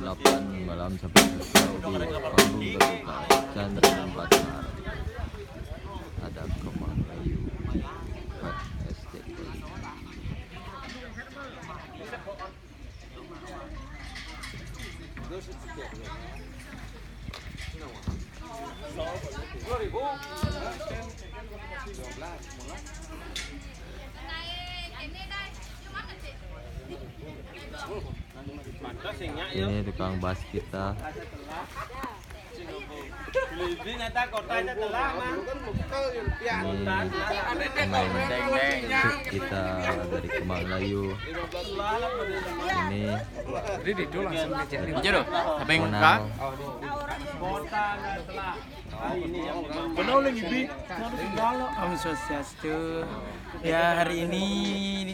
8 malam sampai selesai di panggung terbuka Chandra Pasar. Ada Kemang Melayu STP. Ini tukang bas kita. Ini pemain kita dari Kemang Melayu. Ini Monal. Om Swastiastu. Ya, hari ini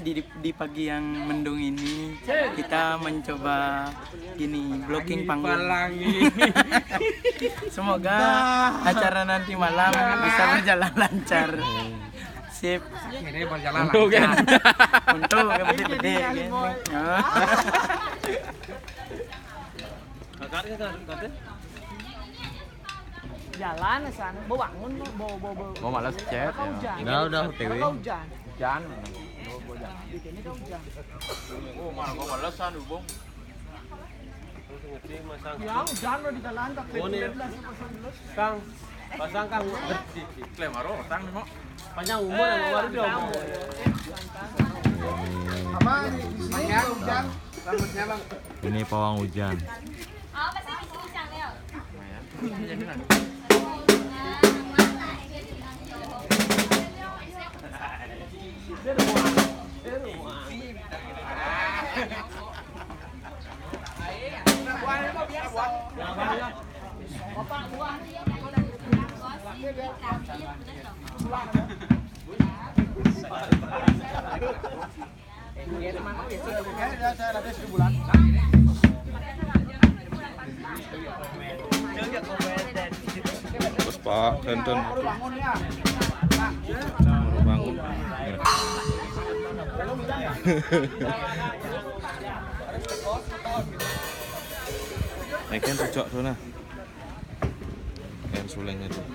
di pagi yang mendung ini kita mencoba blocking panggung. Semoga acara nanti malam bisa berjalan lancar. Sip. Ini berjalan lancar. Untuk gede-gede. Jalan sana, mau bangun, Mau malas chat ya. Udah OTW. hujan. Hujan. Bikinnya kan hujan. Oh, malah gua malesan, Bung. Ya hujan lo di jalan tak Kang, pasang Kang. Klaim aro, tang mo. Panjang umur yang baru dia. Ini pawang hujan. Terus Pak Tonton baru bangun. Ikan rujak tuh nah. Ikan sulengnya tuh.